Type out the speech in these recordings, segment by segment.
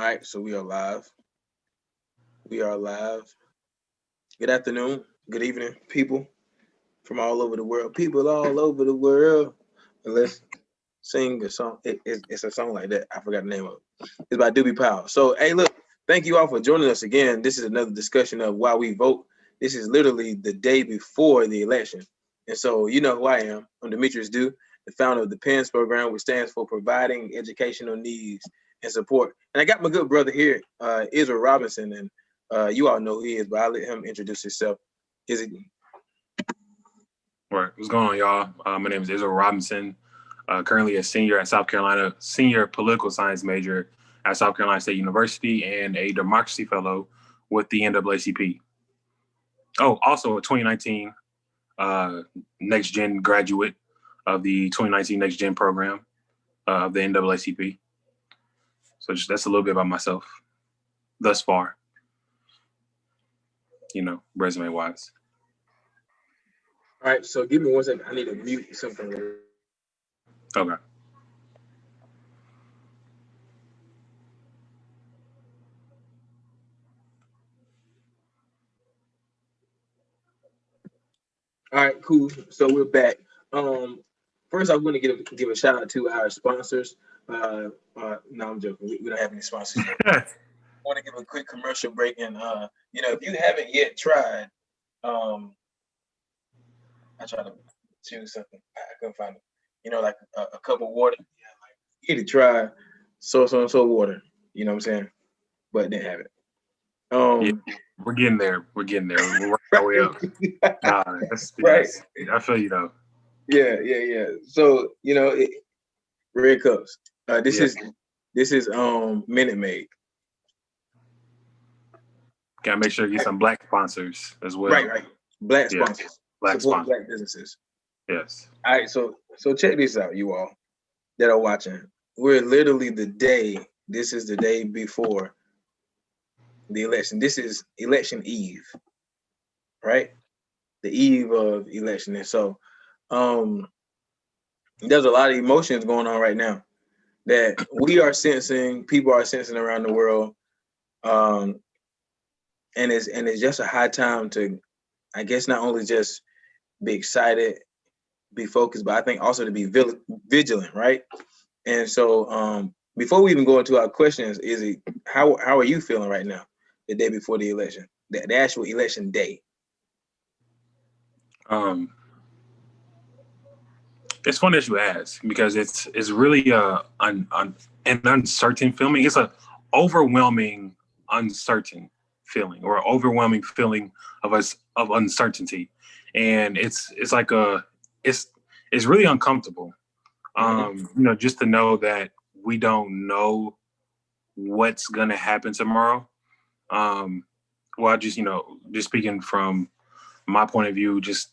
All right, so we are live. We are live. Good afternoon, good evening, people from all over the world. People all over the world. And let's sing a song. It's a song like that. I forgot the name of it. It's by Doobie Powell. So, hey, look, thank you all for joining us again. This is another discussion of why we vote. This is literally the day before the election. And so, you know who I am. I'm Demetrius Dew, the founder of the PENS program, which stands for Providing Educational Needs and Support. And I got my good brother here, Israel Robinson, and you all know who he is, but I'll let him introduce himself. Is it? All right, what's going on, y'all? My name is Israel Robinson. Currently a senior at South Carolina, senior political science major at South Carolina State University, and a democracy fellow with the NAACP. Oh, also a 2019 Next Gen graduate of the 2019 Next Gen program of the NAACP. So that's a little bit about myself thus far, resume wise. All right, so give me 1 second. I need to mute something. Okay. All right, cool. So we're back. First, I'm going to give a shout out to our sponsors. No, I'm joking. We don't have any sponsors. I want to give a quick commercial break, and if you haven't yet tried, I tried to choose something. I couldn't find it. Like a cup of water. Yeah, like you need to try so water. You know what I'm saying? But didn't have it. Yeah, we're getting there. We're working our way up. Right. I feel you though. Yeah. So red cups. This is Minute Maid. Gotta make sure you get some black sponsors as well. Right. Black sponsors. Black Support sponsors. Black businesses. Yes. All right. So check this out, you all that are watching. We're literally this is the day before the election. This is election eve, right? The eve of election. And so there's a lot of emotions going on right now that people are sensing around the world. And it's just a high time to, I guess, not only just be excited, be focused, but I think also to be vigilant, right? And so before we even go into our questions, how are you feeling right now, the day before the election, the actual election day? It's funny that you ask because it's really an uncertain feeling. It's a overwhelming uncertain feeling or overwhelming feeling of uncertainty, and it's really uncomfortable. Just to know that we don't know what's gonna happen tomorrow. Well, just speaking from my point of view, just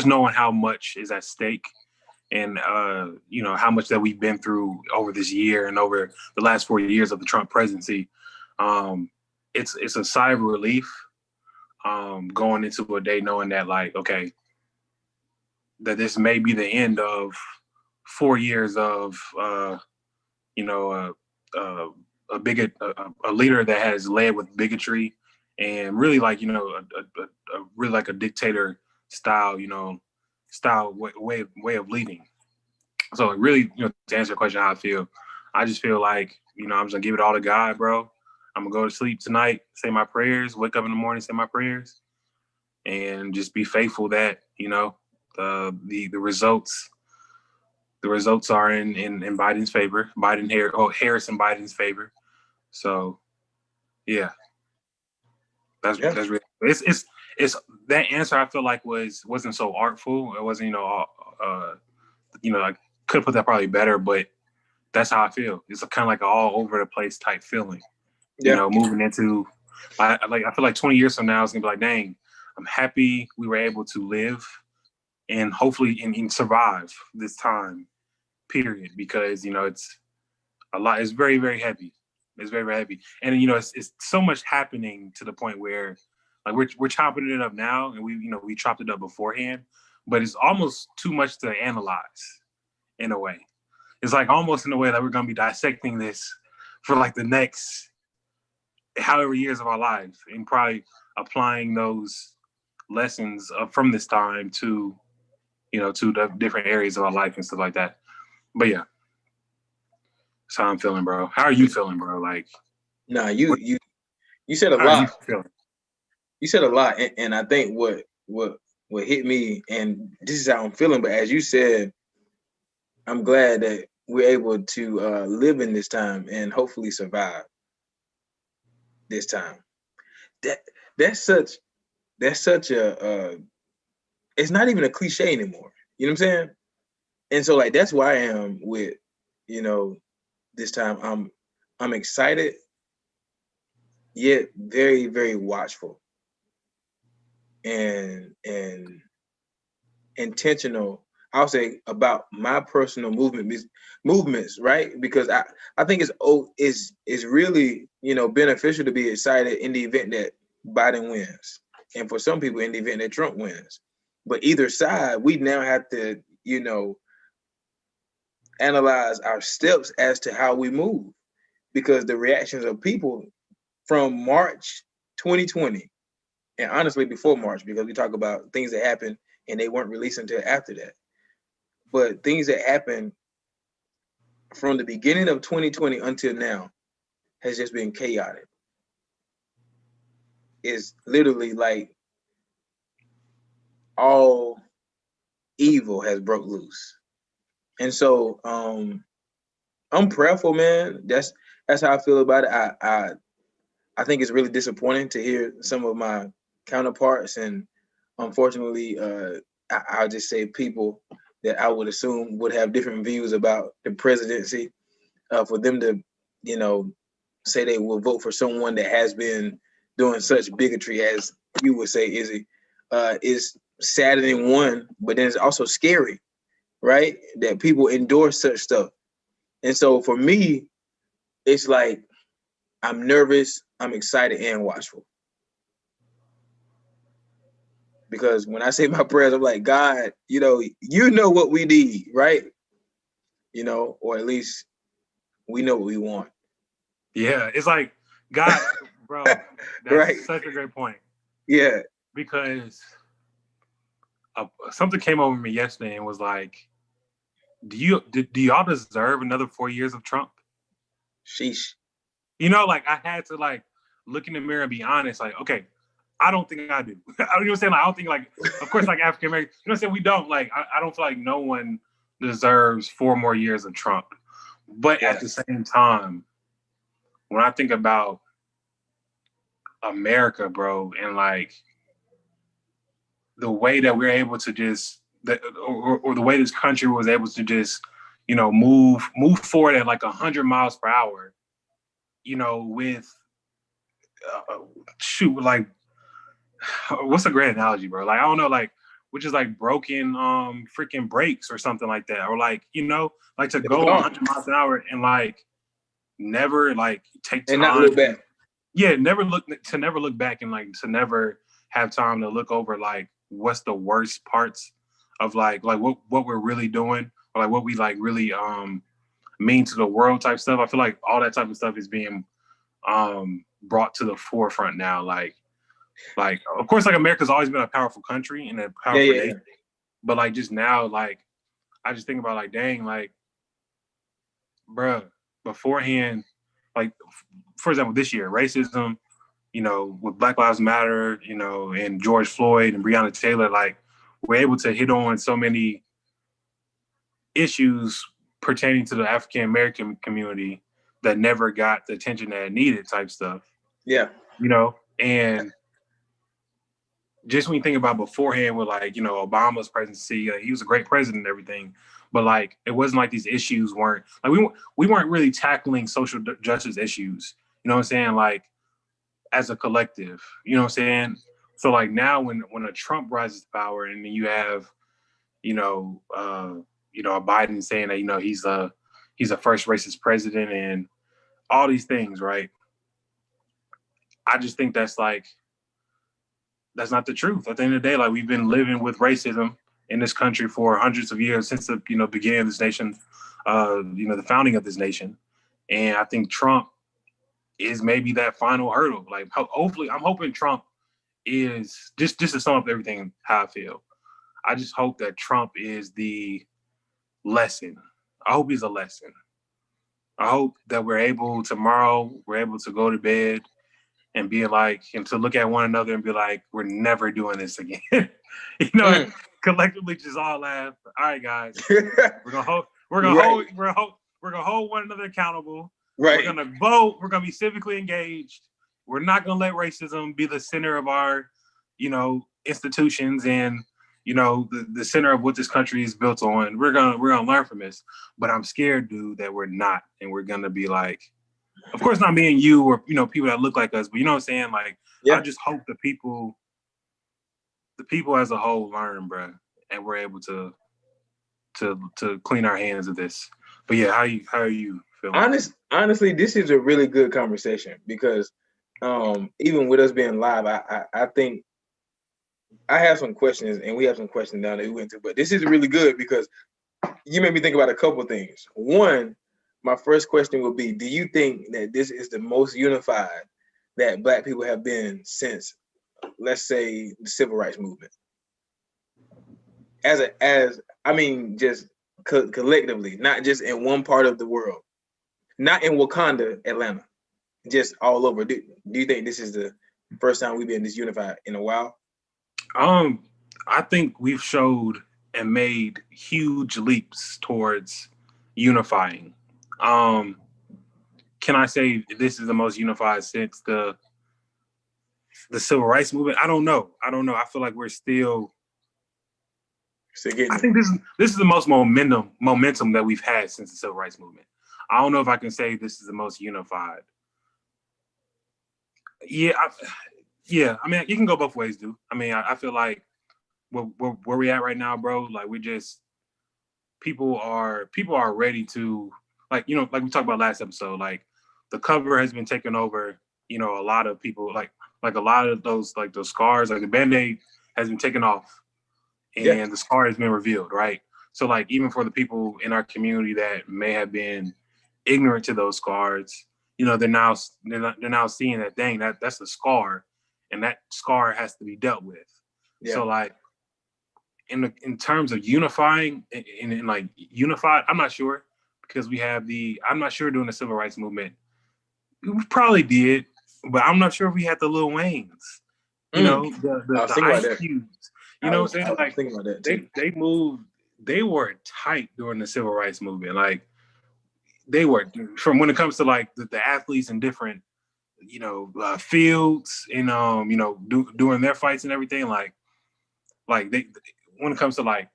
knowing how much is at stake and how much that we've been through over this year and over the last 4 years of the Trump presidency. It's a sigh of relief going into a day knowing that, like, okay, that this may be the end of 4 years of a leader that has led with bigotry and really really like a dictator style way of leading. So really, to answer your question, how I feel, I just feel like, I'm just gonna give it all to God, bro. I'm gonna go to sleep tonight, say my prayers, wake up in the morning, say my prayers, and just be faithful that, the results are in Biden's favor, Harris and Biden's favor. So yeah. That's really, it's that answer I feel like wasn't so artful. It wasn't, I could have put that probably better, but that's how I feel. It's kind of like an all over the place type feeling. Yeah. Moving into, I feel like 20 years from now, it's gonna be like, dang, I'm happy we were able to live and hopefully and survive this time period, because it's a lot. It's very, very heavy. It's very, very heavy, and it's so much happening to the point where, like, we're chopping it up now, and we chopped it up beforehand, but it's almost too much to analyze in a way. It's like almost in a way that we're going to be dissecting this for like the next however years of our lives, and probably applying those lessons from this time to, to the different areas of our life and stuff like that. But yeah, that's how I'm feeling, bro. How are you feeling, bro? Like, Nah, you said a how are you lot. feeling? You said a lot, and I think what hit me, and this is how I'm feeling. But as you said, I'm glad that we're able to live in this time and hopefully survive this time. That that's such that's such a it's not even a cliche anymore. You know what I'm saying? And so like that's where I am with, you know, this time. I'm excited yet very, very watchful and intentional. I'll say about my personal movements, right? Because I think it's really, you know, beneficial to be excited in the event that Biden wins, and for some people in the event that Trump wins. But either side, we now have to, you know, analyze our steps as to how we move, because the reactions of people from March 2020, and honestly before March, because we talk about things that happened and they weren't released until after that. But things that happened from the beginning of 2020 until now has just been chaotic. It's literally like all evil has broke loose. And so I'm prayerful, man. That's how I feel about it. I think it's really disappointing to hear some of my counterparts, and unfortunately, I'll just say people that I would assume would have different views about the presidency, for them to, you know, say they will vote for someone that has been doing such bigotry as you would say, is saddening one, but then it's also scary, right? That people endorse such stuff. And so for me, it's like I'm nervous, I'm excited, and watchful. Because when I say my prayers, I'm like, God, you know what we need, right? You know, or at least we know what we want. Yeah, it's like, God, bro, that's Right? such a great point. Yeah. Because something came over me yesterday and was like, do y'all deserve another 4 years of Trump? Sheesh. You know, like I had to like look in the mirror and be honest. Like, okay, I don't think I do. You know what I'm saying? Like, I don't think, like, of course, like African American, you know what I'm saying? We don't, like, I don't feel like no one deserves 4 more years of Trump. But Yeah. at the same time, when I think about America, bro, and like the way that we're able to just, or the way this country was able to just, move forward at like 100 miles per hour, with shoot, like, what's a great analogy, bro? Like, I don't know, like, which is like broken freaking brakes or something like that, or like, like to go 100 miles an hour and like never like take time and not look back. Yeah, never look back, and like to never have time to look over like what's the worst parts of like what we're really doing, or like what we like really mean to the world type stuff. I feel like all that type of stuff is being brought to the forefront now. Like of course, like America's always been a powerful country and a powerful nation, but like just now, like I just think about like, dang, like, bruh, beforehand, like for example, this year, racism, with Black Lives Matter, and George Floyd and Breonna Taylor, like we're able to hit on so many issues pertaining to the African American community that never got the attention that it needed, type stuff. Yeah. And just when you think about beforehand with like, Obama's presidency, he was a great president and everything, but like it wasn't like these issues weren't like we weren't really tackling social justice issues. You know what I'm saying? Like as a collective, you know what I'm saying? So like now when a Trump rises to power and then you have, a Biden saying that, he's a first racist president and all these things, right? I just think that's not the truth. At the end of the day, like we've been living with racism in this country for hundreds of years since the beginning of this nation, the founding of this nation. And I think Trump is maybe that final hurdle. Like, hopefully, I'm hoping Trump is just to sum up everything how I feel. I just hope that Trump is the lesson. I hope he's a lesson. I hope that we're able to go to bed and be like, and to look at one another and be like, we're never doing this again. Collectively just all laugh. All right, guys, we're gonna hold one another accountable. Right. We're gonna vote. We're gonna be civically engaged. We're not gonna let racism be the center of our, institutions and the center of what this country is built on. We're gonna learn from this. But I'm scared, dude, that we're not, and we're gonna be like, of course, not me and you or people that look like us, but you know what I'm saying? Like, I just hope the people as a whole learn, bro, and we're able to clean our hands of this. But yeah, how are you feeling? Honestly, this is a really good conversation because even with us being live, I think I have some questions and we have some questions down that we went through, but this is really good because you made me think about a couple things. One, my first question would be, do you think that this is the most unified that Black people have been since, let's say, the Civil Rights Movement? Just collectively, not just in one part of the world, not in Wakanda, Atlanta, just all over. Do you think this is the first time we've been this unified in a while? I think we've showed and made huge leaps towards unifying. Can I say this is the most unified since the Civil Rights Movement? I don't know. I feel like we're still. I think this is the most momentum that we've had since the Civil Rights Movement. I don't know if I can say this is the most unified. Yeah, I mean, you can go both ways, dude. I mean, I feel like where we at right now, bro. Like, we just people are ready to, like we talked about last episode. Like, the cover has been taken over. A lot of people like a lot of those scars, like the Band-Aid has been taken off. And the scar has been revealed, right? So, like, even for the people in our community that may have been ignorant to those scars, they're now seeing that, dang, that's a scar, and that scar has to be dealt with. Yeah. So, like, in terms of unifying and like unified, I'm not sure, because I'm not sure during the Civil Rights Movement we probably did, but I'm not sure if we had the Lil Waynes, the Ice Cubes. You know what I'm saying? Like, about that too. They moved. They were tight during the Civil Rights Movement. Like, they were, from when it comes to like the athletes in different, fields and doing their fights and everything. Like they, when it comes to like,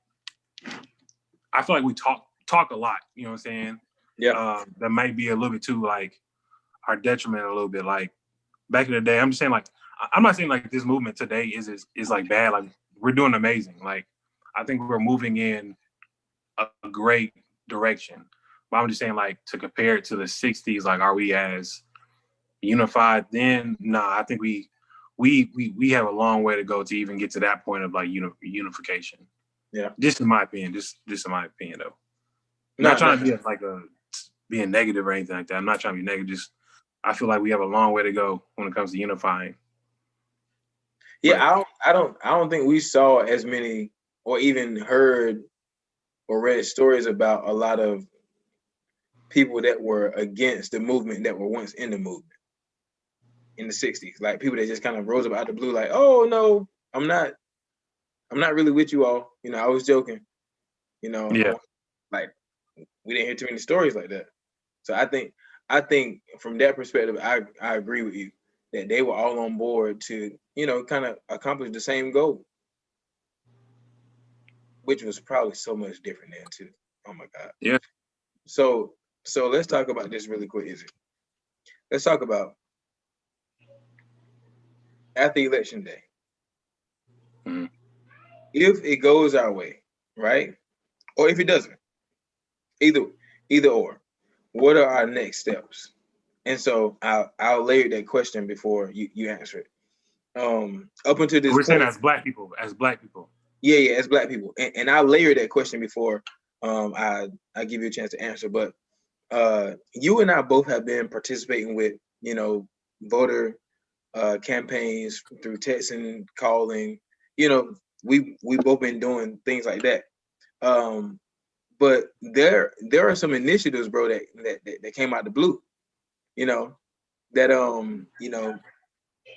I feel like we talk a lot. You know what I'm saying? Yeah. That might be a little bit too like our detriment a little bit. Like, back in the day, I'm just saying, like, I'm not saying like this movement today is like bad. Like, we're doing amazing. Like, I think we're moving in a great direction. But I'm just saying, like, to compare it to the 60s, like, are we as unified then? Nah, I think we have a long way to go to even get to that point of like unification. Yeah. Just in my opinion, just in my opinion though. I'm not trying to be like being negative or anything like that. I'm not trying to be negative. Just, I feel like we have a long way to go when it comes to unifying. Yeah, I don't think we saw as many or even heard or read stories about a lot of people that were against the movement that were once in the movement in the 60s. Like, people that just kind of rose up out the blue, like, oh no, I'm not really with you all. I was joking. Yeah. Like, we didn't hear too many stories like that. So I think from that perspective, I agree with you that they were all on board to, kind of accomplish the same goal, which was probably so much different then too. Oh my God. Yeah. So let's talk about this really quick, Izzy. Let's talk about after election day. Mm-hmm. If it goes our way, right? Or if it doesn't, either or, what are our next steps? And so I'll layer that question before you answer it. Up until this point, saying as black people. Yeah, as black people. And I'll layer that question before I give you a chance to answer. But you and I both have been participating with you know, voter campaigns through texting, calling. You know, we've both been doing things like that. But there are some initiatives, bro, that came out the blue. You know, that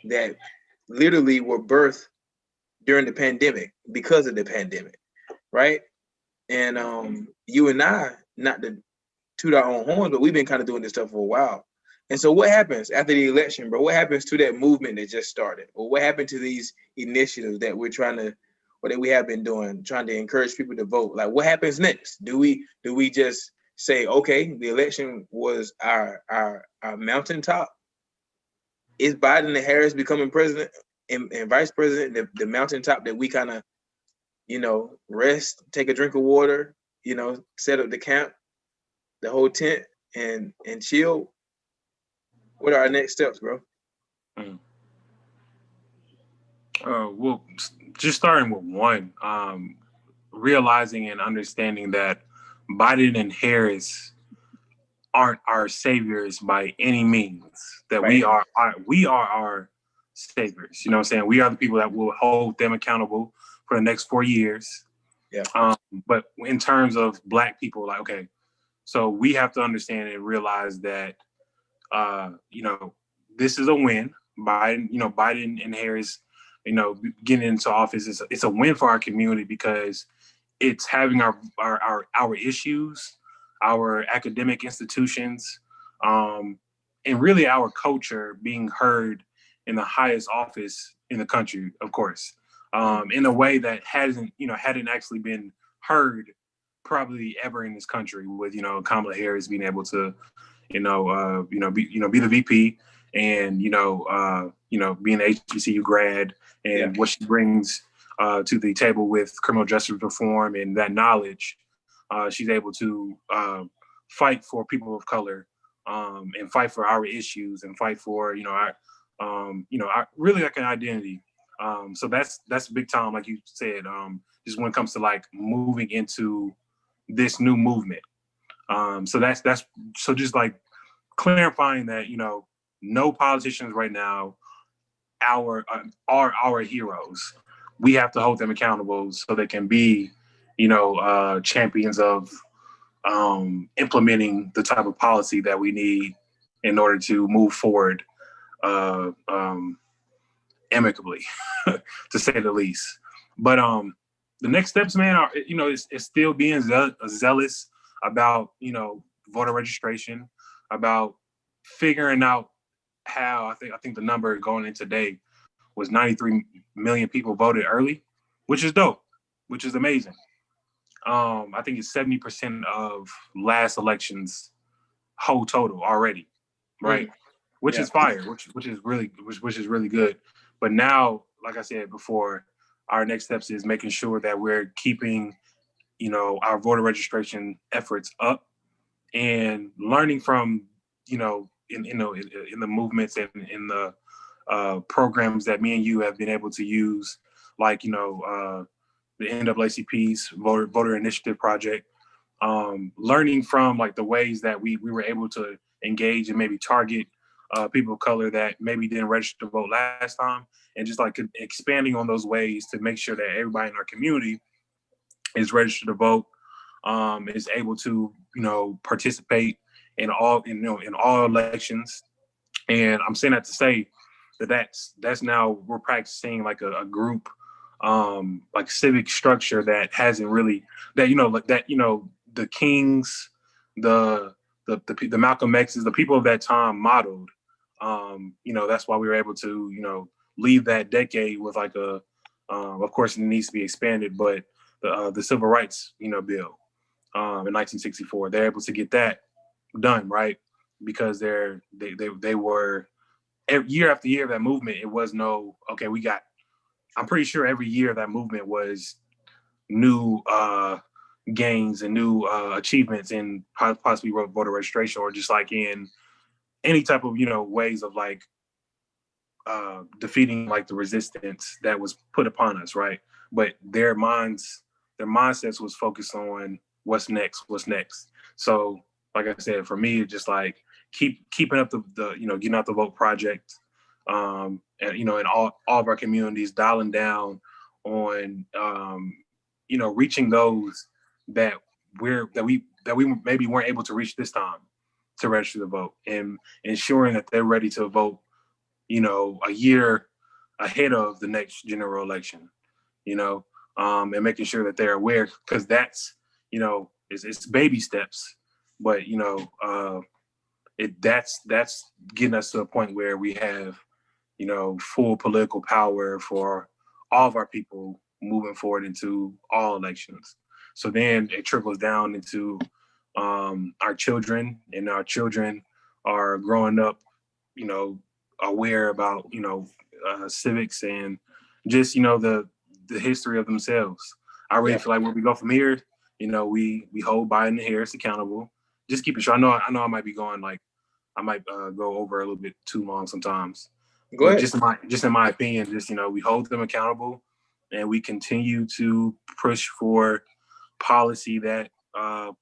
that literally were birthed during the pandemic because of the pandemic, right? And you and I, not to toot our own horns, but we've been kind of doing this stuff for a while. And so what happens after the election, bro? What happens to that movement that just started? Or what happened to these initiatives that we're trying to, or that we have been doing, trying to encourage people to vote? Like, what happens next? Do we just say, okay, the election was our mountaintop? Is Biden and Harris becoming president and vice president the mountaintop that we kind of, rest, take a drink of water, set up the camp, the whole tent, and chill? What are our next steps, bro? Well, just starting with one, realizing and understanding that Biden and Harris aren't our saviors by any means. That we are our saviors. You know what I'm saying? We are the people that will hold them accountable for the next 4 years. Yeah. But in terms of Black people, like, okay, so we have to understand and realize that, this is a win. Biden and Harris, getting into office, it's a win for our community because it's having our issues, our academic institutions, and really our culture being heard in the highest office in the country, of course, in a way that hadn't actually been heard probably ever in this country, with Kamala Harris being able to be the VP, and being an HBCU grad, and what she brings to the table with criminal justice reform and that knowledge. She's able to fight for people of color, and fight for our issues, and fight for our really like an identity. So that's big time, like you said. Just when it comes to like moving into this new movement. So that's so just like clarifying that no politicians right now are our heroes. We have to hold them accountable so they can be champions of implementing the type of policy that we need in order to move forward amicably, to say the least. But the next steps, man, are it's still being zealous about voter registration, about figuring out how. I think the number going in today was 93 million people voted early, which is dope, which is amazing. I think it's 70% of last election's whole total already, right? Which is fire, which is really good. But now, like I said before, our next steps is making sure that we're keeping, our voter registration efforts up, and learning from, in the movements and in the programs that me and you have been able to use, like the NAACP's voter initiative project. Learning from like the ways that we were able to engage and maybe target people of color that maybe didn't register to vote last time, and just like expanding on those ways to make sure that everybody in our community is registered to vote, is able to participate in all elections. And I'm saying that to say that's now we're practicing like a group, like civic structure that hasn't really, the Kings, the Malcolm X's, the people of that time modeled. That's why we were able to leave that decade with like of course it needs to be expanded, but the Civil Rights Bill in 1964, they're able to get that done, right? Because they were, year after year of that movement, it was I'm pretty sure every year of that movement was new gains and new achievements in possibly voter registration, or just like in any type of ways of like defeating like the resistance that was put upon us, right? But their mindsets was focused on what's next. So like I said, for me, it's just like keeping up the getting out the vote project, and in all of our communities, dialing down on reaching those that we maybe weren't able to reach this time to register to vote, and ensuring that they're ready to vote, a year ahead of the next general election, and making sure that they're aware, because that's, it's baby steps, but that's getting us to a point where we have, full political power for all of our people moving forward into all elections. So then it trickles down into our children, and our children are growing up, aware about, civics and just, the history of themselves. I really feel like where we go from here, we hold Biden and Harris accountable. Just keep it short. I know I might be going I might go over a little bit too long sometimes. Go ahead. Just in my opinion, we hold them accountable, and we continue to push for policy that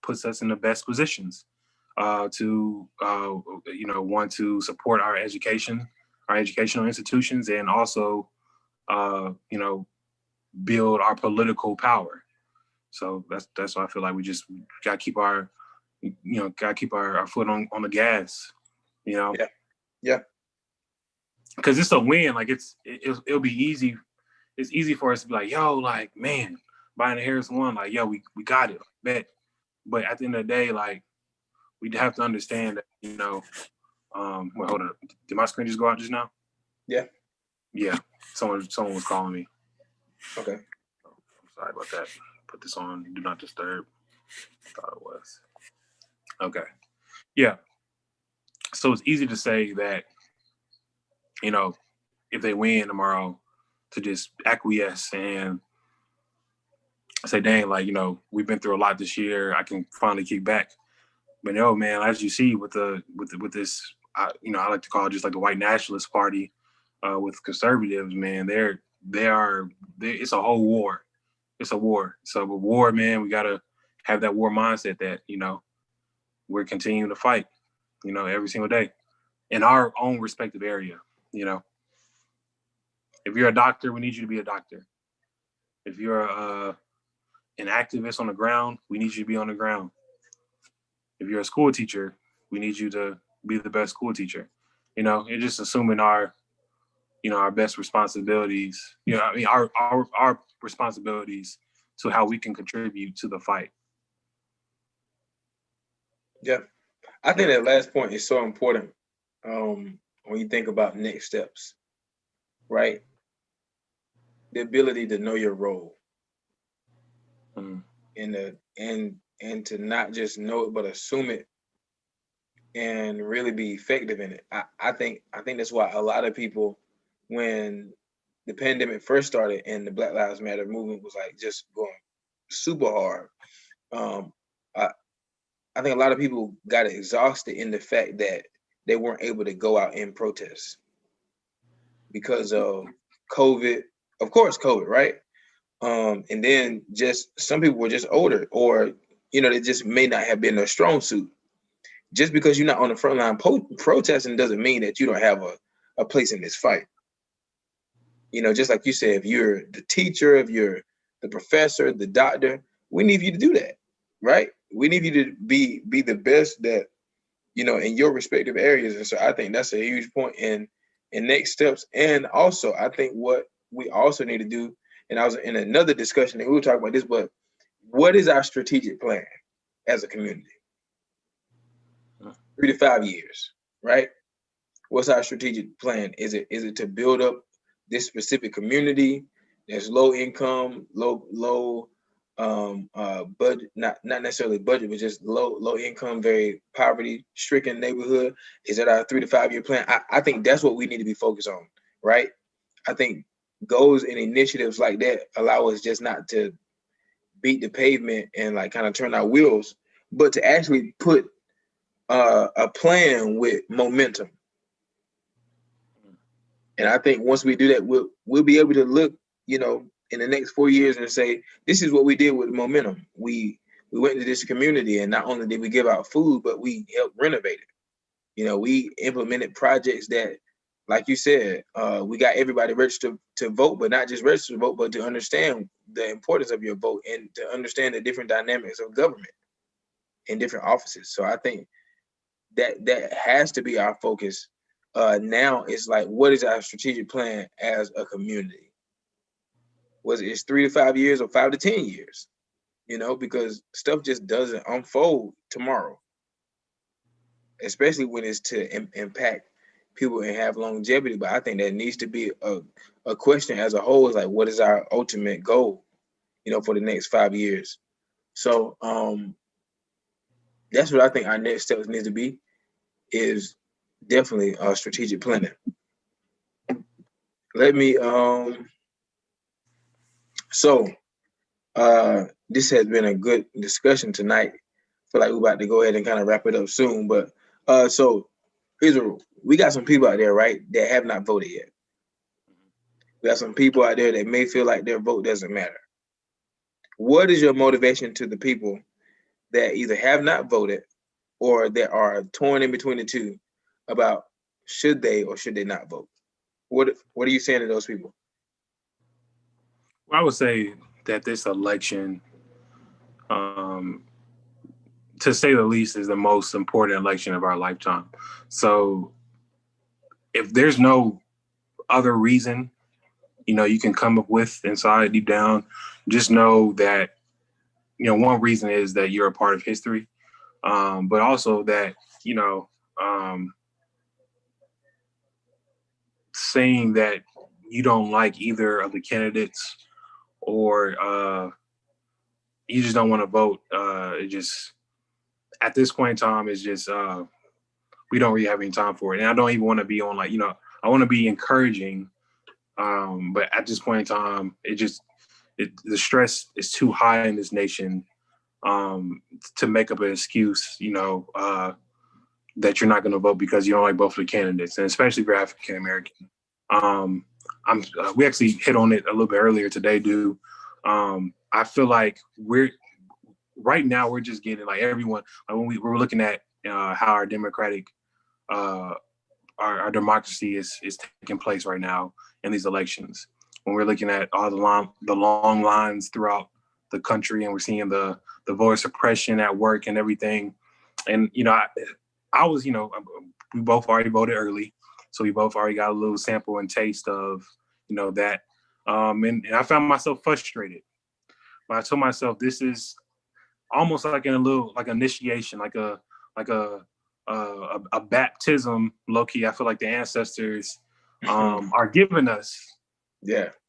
puts us in the best positions to want to support our education, our educational institutions, and also build our political power. So that's why I feel like we just gotta keep our foot on the gas. Yeah. Because it's a win. Like it'll be easy. It's easy for us to be like, yo, like, man, Biden and Harris won. Like, yo, we got it. Bet. But at the end of the day, like, we have to understand that, well, hold up. Did my screen just go out just now? Yeah. Yeah. Someone was calling me. Okay. I'm sorry about that. Put this on Do Not Disturb. I thought it was. Okay. Yeah. So it's easy to say that, if they win tomorrow, to just acquiesce and say, dang, like, we've been through a lot this year. I can finally kick back. But no, man, as you see with this, I like to call it just like the white nationalist party, with conservatives, man, it's a whole war. It's a war. So with war, man, we got to have that war mindset that, we're continuing to fight, every single day in our own respective area. If you're a doctor, we need you to be a doctor. If you're an activist on the ground, we need you to be on the ground. If you're a school teacher, we need you to be the best school teacher. It's just assuming our best responsibilities, our responsibilities to how we can contribute to the fight. Yeah. I think that last point is so important when you think about next steps, right? The ability to know your role, and to not just know it but assume it and really be effective in it. I think that's why a lot of people, when the pandemic first started and the Black Lives Matter movement was like just going super hard, I think a lot of people got exhausted in the fact that they weren't able to go out and protest because of COVID. Of course, COVID, right? And then just some people were just older, or they just may not have been their strong suit. Just because you're not on the front line protesting doesn't mean that you don't have a place in this fight. Just like you said, if you're the teacher, if you're the professor, the doctor, we need you to do that, right? We need you to be the best that in your respective areas. And so I think that's a huge point in next steps. And also, I think what we also need to do, and I was in another discussion and we were talking about this, but what is our strategic plan as a community? 3 to 5 years, right? What's our strategic plan? Is it to build up this specific community that's low income, low budget, not necessarily budget, but just low income, very poverty stricken neighborhood? Is that our 3 to 5 year plan? I think that's what we need to be focused on, right? I think goals and initiatives like that allow us just not to beat the pavement and like kind of turn our wheels, but to actually put a plan with momentum. And I think once we do that, we'll be able to look, in the next 4 years and say, this is what we did with momentum. We went into this community, and not only did we give out food, but we helped renovate We implemented projects that, like you said, we got everybody registered to vote, but not just registered to vote, but to understand the importance of your vote and to understand the different dynamics of government in different offices. So I think that has to be our focus. Now it's like, what is our strategic plan as a community? Was it's 3 to 5 years or 5 to 10 years? Because stuff just doesn't unfold tomorrow, especially when it's to impact people and have longevity. But I think that needs to be a question as a whole, is like, what is our ultimate goal, for the next 5 years? So that's what I think our next steps need to be, is definitely strategic planning. Let me so this has been a good discussion tonight. I feel like we're about to go ahead and kind of wrap it up soon, but so here's a rule. We got some people out there, right, that have not voted yet. We got some people out there that may feel like their vote doesn't matter. What is your motivation to the people that either have not voted or that are torn in between the two about should they or should they not vote? What are you saying to those people? Well, I would say that this election, to say the least, is the most important election of our lifetime. So if there's no other reason, you can come up with inside deep down, just know that, one reason is that you're a part of history. But also that, saying that you don't like either of the candidates or you just don't want to vote, it just, at this point in time, it's just, we don't really have any time for it. And I don't even want to be on I want to be encouraging. But at this point in time, the stress is too high in this nation to make up an excuse, that you're not going to vote because you don't like both of the candidates, and especially if you're African American. We actually hit on it a little bit earlier today, dude. I feel like right now we're just getting like everyone. Like when we're looking at how our democratic, our democracy is taking place right now in these elections. When we're looking at all the long lines throughout the country, and we're seeing the voter suppression at work and everything, and I was, we both already voted early, so we both already got a little sample and taste of, that. And I found myself frustrated. But I told myself this is almost like like initiation, like a baptism, low key. I feel like the ancestors are giving us,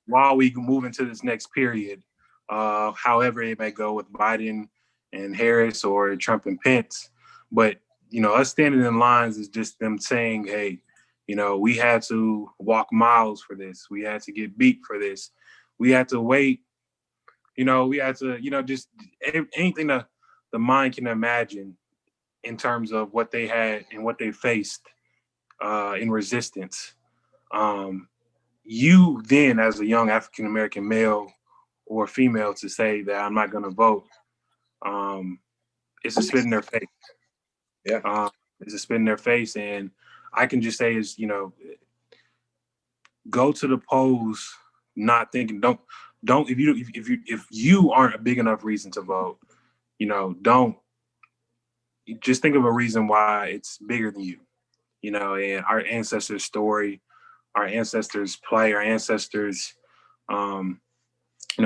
while we move into this next period, however it may go with Biden and Harris or Trump and Pence. But us standing in lines is just them saying, hey, we had to walk miles for this. We had to get beat for this. We had to wait. We had to, just anything that the mind can imagine in terms of what they had and what they faced in resistance. You then, as a young African-American male or female, to say that I'm not going to vote, it's a spit in their face. Yeah. It's a spit in their face. And I can just say is, go to the polls not thinking, don't if you aren't a big enough reason to vote, don't just think of a reason why it's bigger than you, and our ancestors' story, our ancestors' play, our ancestors,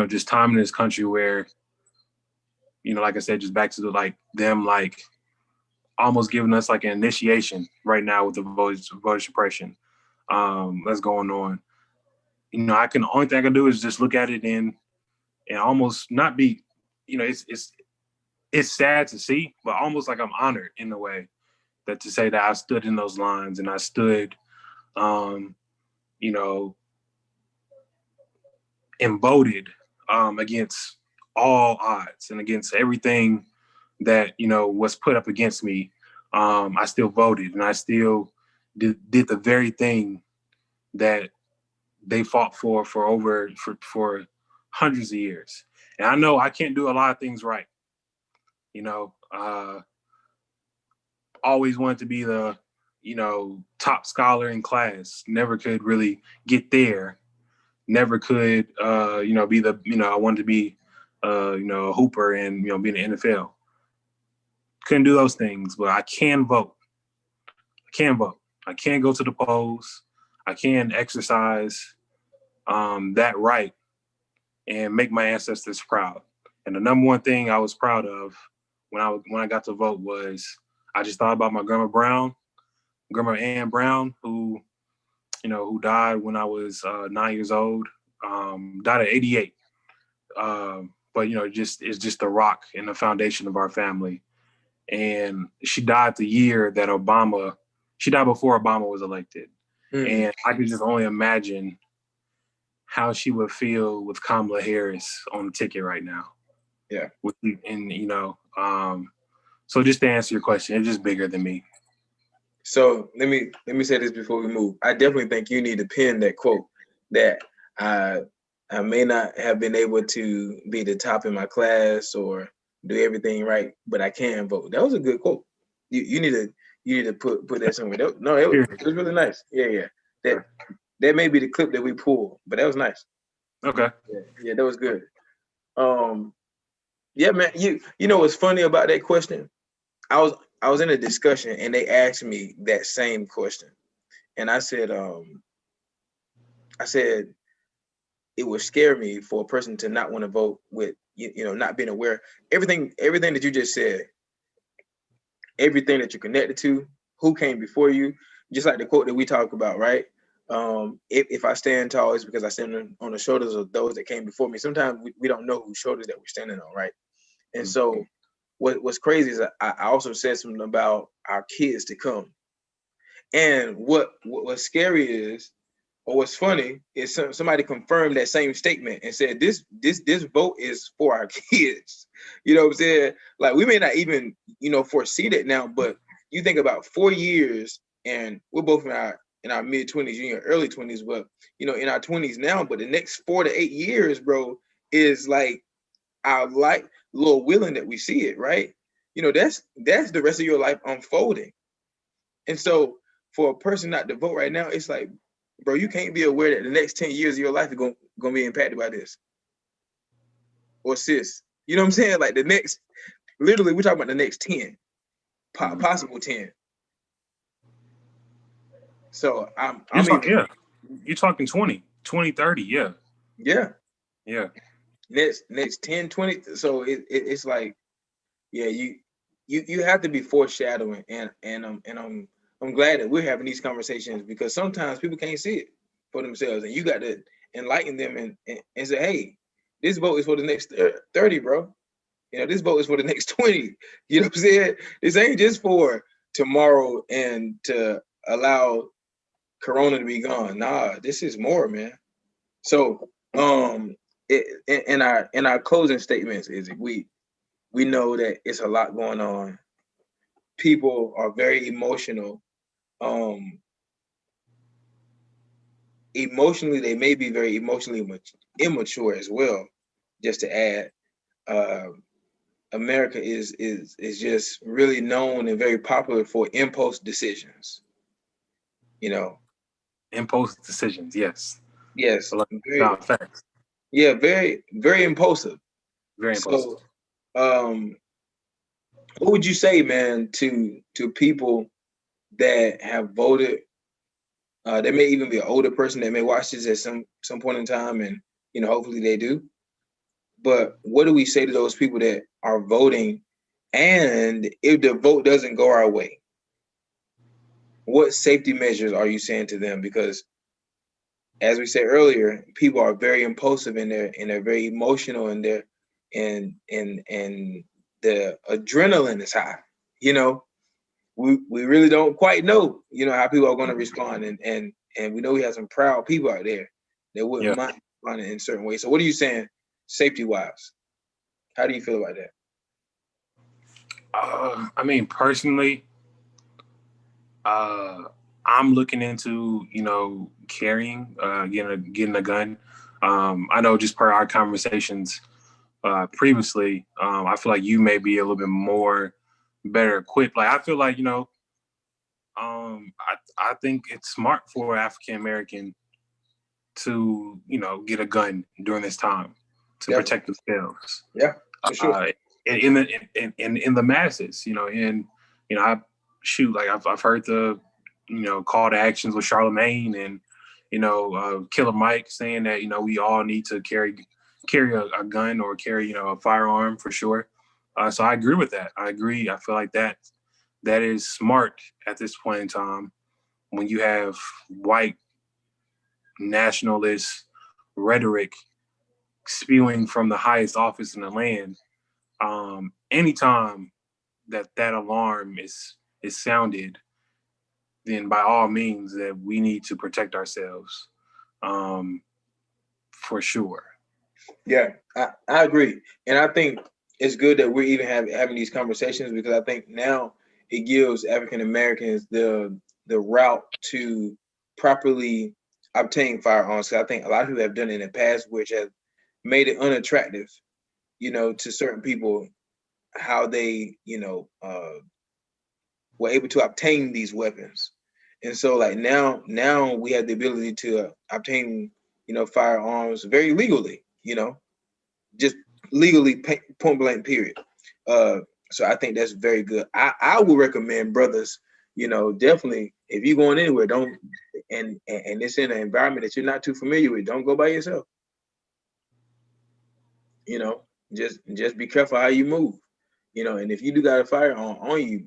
just time in this country where, like I said, just back to them almost giving us like an initiation right now with the voter suppression that's going on. The only thing I can do is just look at it and almost not be, it's sad to see, but almost like I'm honored in a way that to say that I stood in those lines and I stood, and voted against all odds and against everything that, was put up against me. I still voted and I still did the very thing that they fought for hundreds of years. And I know I can't do a lot of things right. Always wanted to be the, top scholar in class, never could really get there, never could, be the, I wanted to be, a hooper and, be in the NFL. Couldn't do those things, but I can vote. I can go to the polls. I can exercise that right and make my ancestors proud. And the number one thing I was proud of when I got to vote was I just thought about my Grandma Ann Brown, who died when I was 9 years old, died at 88. But it's just the rock in the foundation of our family. And she died the year that she died before Obama was elected. Mm-hmm. And I could just only imagine how she would feel with Kamala Harris on the ticket right now. Yeah. So just to answer your question, it's just bigger than me. So let me say this before we move. I definitely think you need to pin that quote that I may not have been able to be the top in my class or do everything right, but I can vote. That was a good quote. You need to put that somewhere. It was really nice. Yeah. That may be the clip that we pull, but that was nice. Okay. Yeah, that was good. Yeah, man. You know what's funny about that question? I was in a discussion and they asked me that same question, and I said it would scare me for a person to not want to vote with not being aware. Everything that you just said, everything that you're connected to, who came before you, just like the quote that we talk about, right? If I stand tall, it's because I stand on the shoulders of those that came before me. Sometimes we don't know whose shoulders that we're standing on, right? And so what's crazy is I also said something about our kids to come. And what's scary is, or what's funny is somebody confirmed that same statement and said this vote is for our kids. You know what I'm saying? Like, we may not even foresee that now, but you think about 4 years, and we're both in our mid-20s, you're in your early 20s, but in our 20s now. But the next 4 to 8 years, bro, is like our life, Lord willing that we see it, right? That's the rest of your life unfolding. And so for a person not to vote right now, it's like, bro, you can't be aware that the next 10 years of your life are going to be impacted by this. Or sis. You know what I'm saying? Like literally, we're talking about the next 10, possible 10. So you're talking 20, 30, yeah. Yeah. Yeah. Next 10, 20. So it's like, yeah, you have to be foreshadowing, and I'm glad that we're having these conversations, because sometimes people can't see it for themselves, and you got to enlighten them and say, hey, this vote is for the next 30, bro. This vote is for the next 20. You know what I'm saying? This ain't just for tomorrow and to allow Corona to be gone. Nah, this is more, man. So in our closing statements is we know that it's a lot going on. People are very emotional. Emotionally, they may be very emotionally immature as well. Just to add, America is just really known and very popular for impulse decisions. Impulse decisions, yes. Yes. Facts. Yeah, very, very impulsive. Very impulsive. So, what would you say, man, to people that have voted? There may even be an older person that may watch this at some point in time, and hopefully they do. But what do we say to those people that are voting, and if the vote doesn't go our way, what safety measures are you saying to them? Because as we said earlier, people are very impulsive and they're very emotional, and and the adrenaline is high. We really don't quite know, how people are going to respond, and we know we have some proud people out there that wouldn't mind responding in certain ways. So what are you saying, safety wise? How do you feel about that? I mean, personally, I'm looking into, carrying, getting a gun. I know just per our conversations previously, I feel like you may be a little bit more better equipped. Like, I feel like, I think it's smart for African American to, get a gun during this time to protect themselves. Yeah, for sure. In the masses, I like I've heard the, call to actions with Charlemagne and, Killer Mike saying that, we all need to carry a gun or carry, a firearm for sure. So I agree with that. I agree. I feel like that is smart at this point in time when you have white nationalist rhetoric spewing from the highest office in the land. Anytime that alarm is sounded, then by all means that we need to protect ourselves, for sure. Yeah, I agree, and I think it's good that we're even having these conversations because I think now it gives African Americans the route to properly obtain firearms. So I think a lot of people have done it in the past, which has made it unattractive, to certain people how they, were able to obtain these weapons. And so like now we have the ability to obtain, firearms very legally, just legally point blank period. So I think that's very good. I would recommend brothers, definitely if you're going anywhere, don't and it's in an environment that you're not too familiar with, don't go by yourself. Just be careful how you move. And if you do got a firearm on you,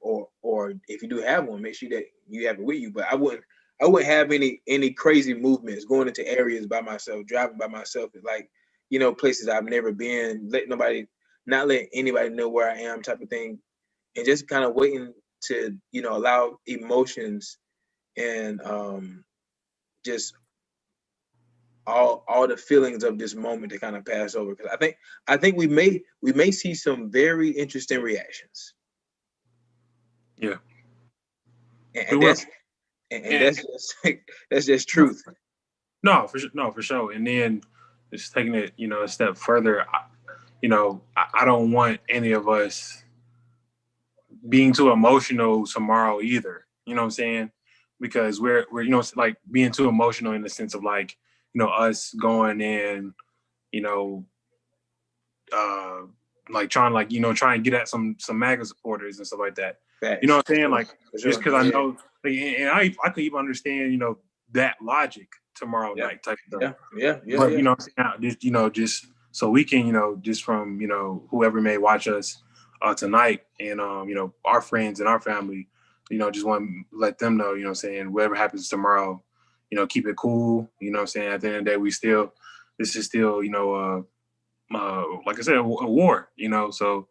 or if you do have one, make sure that you have it with you. But I wouldn't have any crazy movements going into areas by myself, driving by myself, like, places I've never been, not let anybody know where I am type of thing. And just kind of waiting to, allow emotions and just all the feelings of this moment to kind of pass over, because I think we may see some very interesting reactions. Yeah, and that's that's just truth. No, for sure. And then just taking it, a step further, I don't want any of us being too emotional tomorrow either. You know what I'm saying? Because we're like being too emotional in the sense of like, us going in, like trying to try and get at some MAGA supporters and stuff like that. Facts. You know what I'm saying? Like sure. Just because I know, like, and I could even understand, that logic tomorrow night type of stuff. Yeah. But you know, just so we can, just from whoever may watch us tonight, and our friends and our family, just want to let them know, whatever happens tomorrow, keep it cool. At the end of the day, this is still, like I said, a war. So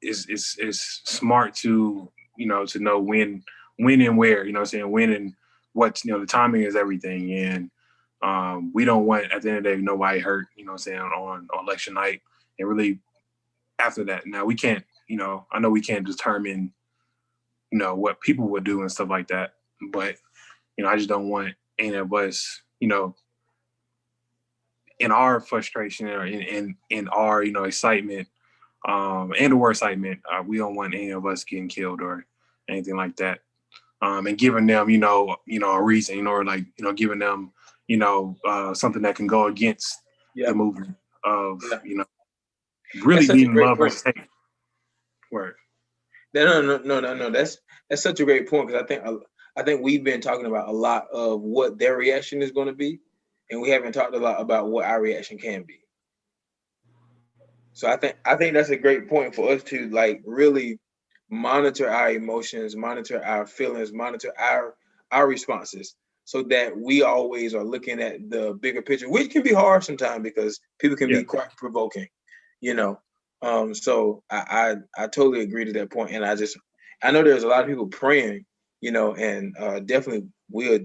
it's smart to to know when and where. When and what. The timing is everything, and we don't want at the end of the day nobody hurt. On election night, and really after that. Now we can't. I know we can't determine what people would do and stuff like that, but I just don't want any of us in our frustration or in our excitement and or excitement, we don't want any of us getting killed or anything like that, and giving them a reason, or like giving them something that can go against the movement of really being love versus hate. Word. No. That's such a great point, because I think we've been talking about a lot of what their reaction is going to be, and we haven't talked a lot about what our reaction can be. So I think that's a great point for us to like really monitor our emotions, monitor our feelings, monitor our responses, so that we always are looking at the bigger picture, which can be hard sometimes because people can be quite provoking, So I totally agree to that point, and I know there's a lot of people praying, and definitely we'll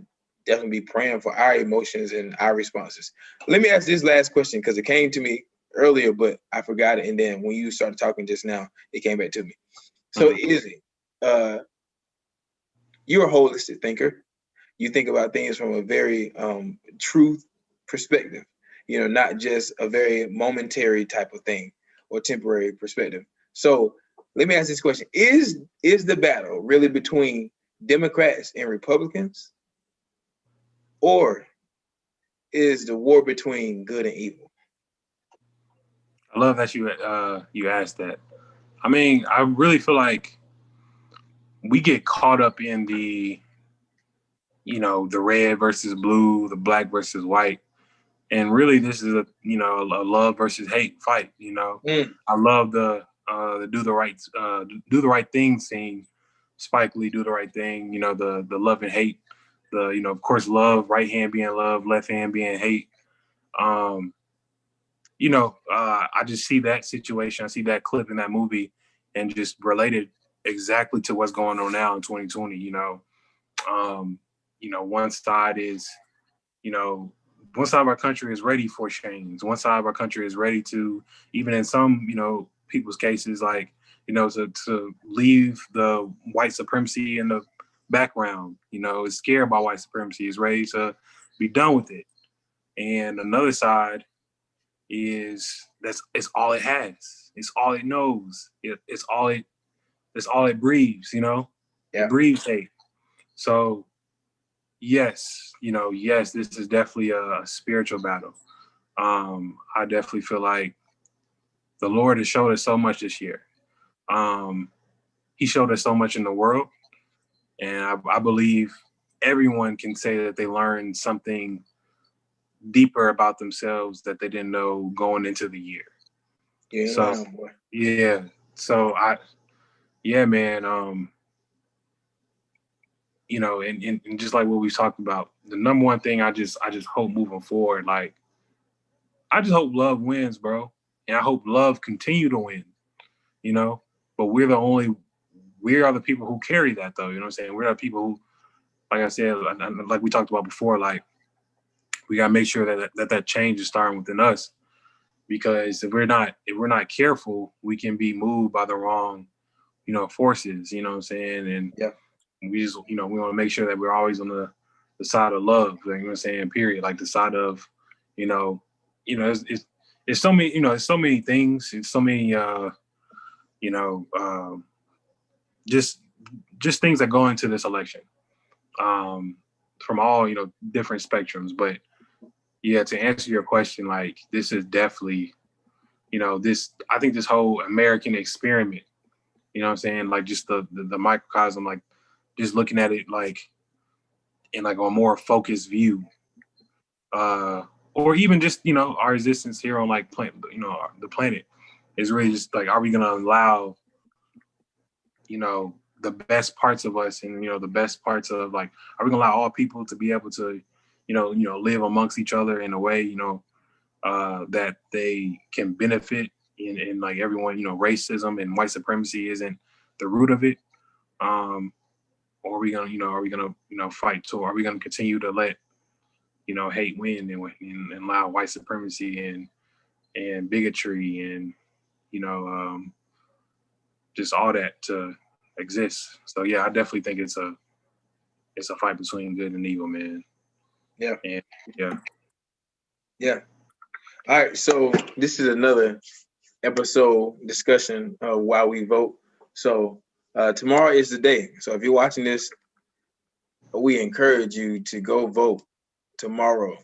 definitely be praying for our emotions and our responses. Let me ask this last question, because it came to me earlier, but I forgot it, and then when you started talking just now, it came back to me. So Izzy, you're a holistic thinker. You think about things from a very truth perspective, not just a very momentary type of thing or temporary perspective. So let me ask this question: Is the battle really between Democrats and Republicans, or is the war between good and evil? I love that you asked that. I mean, I really feel like we get caught up in the the red versus blue, the black versus white, and really this is a love versus hate fight. I love the do the right thing scene. Spike Lee, Do the Right Thing. The love and hate. Of course, love, right hand being love, left hand being hate. I just see that situation. I see that clip in that movie and just related exactly to what's going on now in 2020. One side is, one side of our country is ready for change. One side of our country is ready to, even in some, people's cases, like, to leave the white supremacy in the background, is scared by white supremacy, is ready to be done with it. And another side is it's all it has. It's all it knows. It's all it breathes, Yeah. It breathes hate. So yes, this is definitely a spiritual battle. I definitely feel like the Lord has showed us so much this year. He showed us so much in the world. And I believe everyone can say that they learned something deeper about themselves that they didn't know going into the year. Yeah, so boy. Yeah. So man. And just like what we talked about, the number one thing I just hope moving forward, like, I just hope love wins, bro. And I hope love continue to win, but we are the people who carry that, though. You know what I'm saying? We're the people who, like I said, like we talked about before, like, we got to make sure that change is starting within us. Because if we're not careful, we can be moved by the wrong, forces, you know what I'm saying? And yeah, we just, we want to make sure that we're always on the side of love, you know what I'm saying, period. Like the side of, it's so many, it's so many things. It's so many, just things that go into this election, from all, different spectrums. But yeah, to answer your question, like, this is definitely, I think this whole American experiment, you know what I'm saying? Like, just the microcosm, like, just looking at it, like, in like a more focused view, or even just, our existence here on, like, the planet is really just like, are we going to allow, the best parts of us and, the best parts of, like, are we going to allow all people to be able to, live amongst each other in a way, that they can benefit in like everyone, racism and white supremacy isn't the root of it. Or are we gonna, fight to, are we gonna continue to let, hate win and allow white supremacy and bigotry and, just all that to exist? So yeah, I definitely think it's a fight between good and evil, man. Yeah. And yeah. Yeah. All right. So this is another episode discussion of why we vote. So tomorrow is the day. So if you're watching this, we encourage you to go vote tomorrow.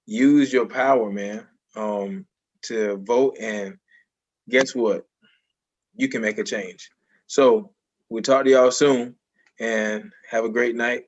Use your power, man, to vote, and guess what? You can make a change. So we'll talk to y'all soon, and have a great night.